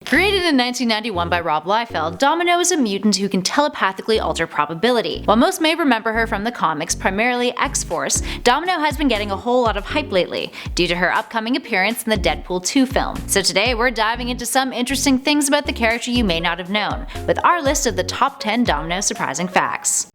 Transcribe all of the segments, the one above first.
Created in 1991 by Rob Liefeld, Domino is a mutant who can telepathically alter probability. While most may remember her from the comics, primarily X-Force, Domino has been getting a whole lot of hype lately, due to her upcoming appearance in the Deadpool 2 film. So today we're diving into some interesting things about the character you may not have known, with our list of the top 10 Domino surprising facts.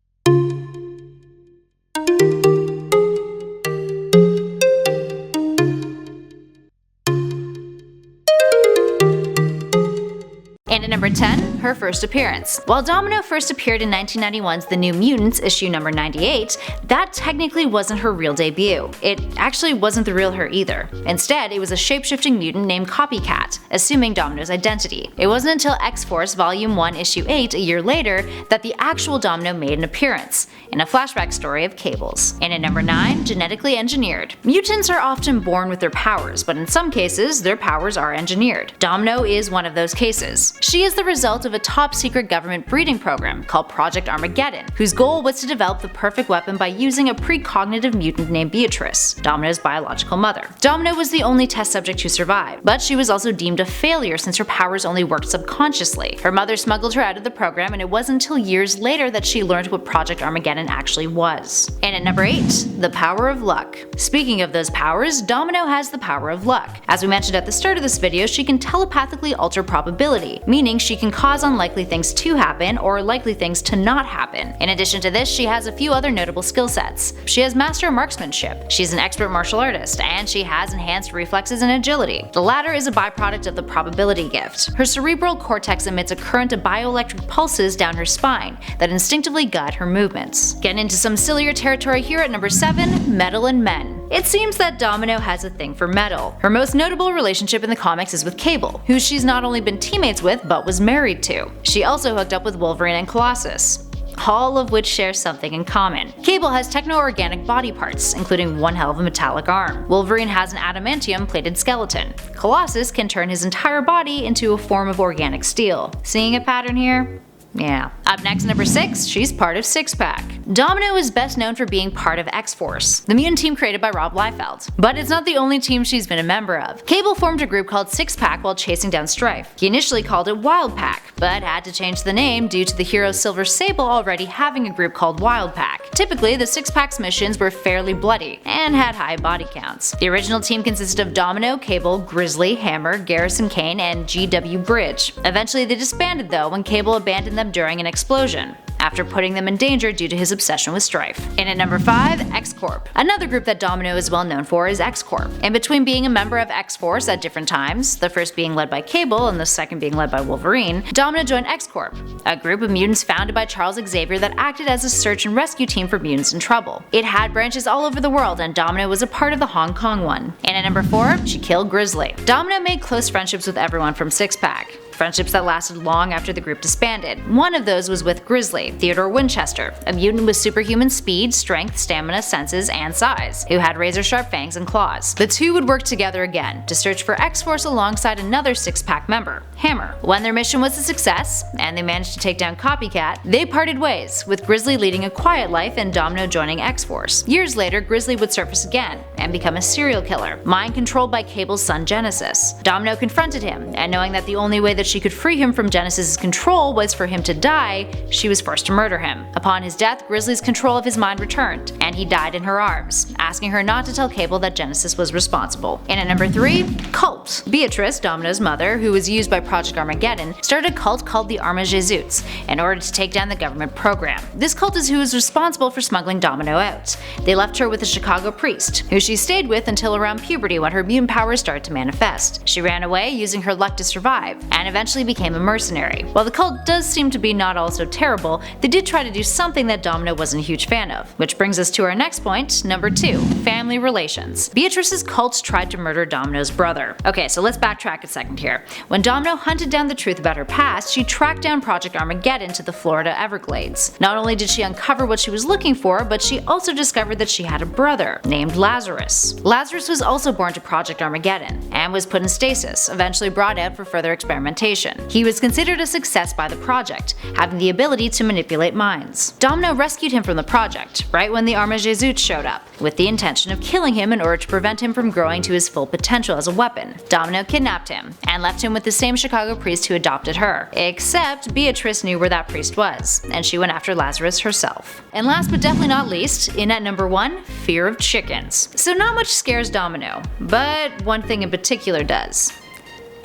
And at number 10, her first appearance. While Domino first appeared in 1991's The New Mutants issue number 98, that technically wasn't her real debut. It actually wasn't the real her either. Instead, it was a shape-shifting mutant named Copycat, assuming Domino's identity. It wasn't until X-Force Volume 1 Issue 8 a year later that the actual Domino made an appearance, in a flashback story of Cable's. And at number 9, genetically engineered. Mutants are often born with their powers, but in some cases, their powers are engineered. Domino is one of those cases. She is the result of a top-secret government breeding program called Project Armageddon, whose goal was to develop the perfect weapon by using a precognitive mutant named Beatrice, Domino's biological mother. Domino was the only test subject to survive, but she was also deemed a failure since her powers only worked subconsciously. Her mother smuggled her out of the program, and it wasn't until years later that she learned what Project Armageddon actually was. And at number 8, the power of luck. Speaking of those powers, Domino has the power of luck. As we mentioned at the start of this video, she can telepathically alter probability, meaning she can cause unlikely things to happen or likely things to not happen. In addition to this, she has a few other notable skill sets. She has master marksmanship, she's an expert martial artist, and she has enhanced reflexes and agility. The latter is a byproduct of the probability gift. Her cerebral cortex emits a current of bioelectric pulses down her spine that instinctively guide her movements. Getting into some sillier territory here at number 7, metal and men. It seems that Domino has a thing for metal. Her most notable relationship in the comics is with Cable, who she's not only been teammates with but was married to. She also hooked up with Wolverine and Colossus, all of which share something in common. Cable has techno-organic body parts, including one hell of a metallic arm. Wolverine has an adamantium-plated skeleton. Colossus can turn his entire body into a form of organic steel. Seeing a pattern here? Yeah. Up next, number 6, she's part of Six Pack. Domino is best known for being part of X-Force, the mutant team created by Rob Liefeld. But it's not the only team she's been a member of. Cable formed a group called Six Pack while chasing down Strife. He initially called it Wild Pack, but had to change the name due to the hero Silver Sable already having a group called Wild Pack. Typically, the Six Pack's missions were fairly bloody, and had high body counts. The original team consisted of Domino, Cable, Grizzly, Hammer, Garrison Kane, and G.W. Bridge. Eventually they disbanded though when Cable abandoned them during an explosion, after putting them in danger due to his obsession with Strife. And at number 5, X-Corp. Another group that Domino is well known for is X-Corp. In between being a member of X-Force at different times, the first being led by Cable and the second being led by Wolverine, Domino joined X-Corp, a group of mutants founded by Charles Xavier that acted as a search and rescue team for mutants in trouble. It had branches all over the world, and Domino was a part of the Hong Kong one. And at number 4, she killed Grizzly. Domino made close friendships with everyone from Six Pack. Friendships that lasted long after the group disbanded. One of those was with Grizzly, Theodore Winchester, a mutant with superhuman speed, strength, stamina, senses, and size, who had razor-sharp fangs and claws. The two would work together again to search for X-Force alongside another Six-Pack member, Hammer. When their mission was a success, and they managed to take down Copycat, they parted ways, with Grizzly leading a quiet life and Domino joining X-Force. Years later, Grizzly would surface again, and become a serial killer, mind-controlled by Cable's son Genesis. Domino confronted him, and knowing that the only way that she could free him from Genesis' control was for him to die, she was forced to murder him. Upon his death, Grizzly's control of his mind returned, and he died in her arms, asking her not to tell Cable that Genesis was responsible. And at number 3, Cult. Beatrice, Domino's mother, who was used by Project Armageddon, started a cult called the Arma Jesuits in order to take down the government program. This cult is who was responsible for smuggling Domino out. They left her with a Chicago priest, who she stayed with until around puberty when her mutant powers started to manifest. She ran away using her luck to survive, and eventually became a mercenary. While the cult does seem to be not all so terrible, they did try to do something that Domino wasn't a huge fan of. Which brings us to our next point, number 2, family relations. Beatrice's cult tried to murder Domino's brother. Okay, so let's backtrack a second here. When Domino hunted down the truth about her past, she tracked down Project Armageddon to the Florida Everglades. Not only did she uncover what she was looking for, but she also discovered that she had a brother named Lazarus. Lazarus was also born to Project Armageddon and was put in stasis, eventually brought out for further experimentation. He was considered a success by the project, having the ability to manipulate minds. Domino rescued him from the project, right when the Arma Norma Jesus showed up, with the intention of killing him in order to prevent him from growing to his full potential as a weapon. Domino kidnapped him, and left him with the same Chicago priest who adopted her. Except Beatrice knew where that priest was, and she went after Lazarus herself. And last but definitely not least, in at number 1, fear of chickens. So not much scares Domino, but one thing in particular does.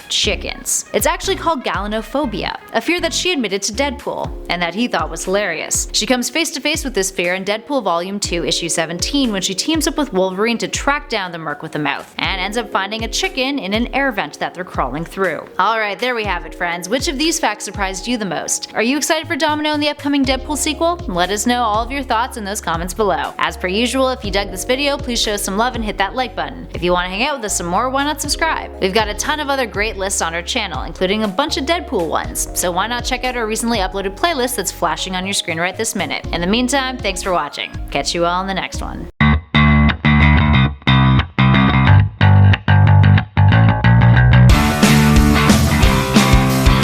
Chickens. It's actually called gallinophobia, a fear that she admitted to Deadpool, and that he thought was hilarious. She comes face to face with this fear in Deadpool Volume 2, Issue 17, when she teams up with Wolverine to track down the Merc with a mouth, and ends up finding a chicken in an air vent that they're crawling through. Alright, there we have it, friends. Which of these facts surprised you the most? Are you excited for Domino in the upcoming Deadpool sequel? Let us know all of your thoughts in those comments below. As per usual, if you dug this video, please show us some love and hit that like button. If you want to hang out with us some more, why not subscribe? We've got a ton of other great lists on our channel, including a bunch of Deadpool ones, so why not check out our recently uploaded playlist that's flashing on your screen right this minute. In the meantime, thanks for watching. Catch you all in the next one.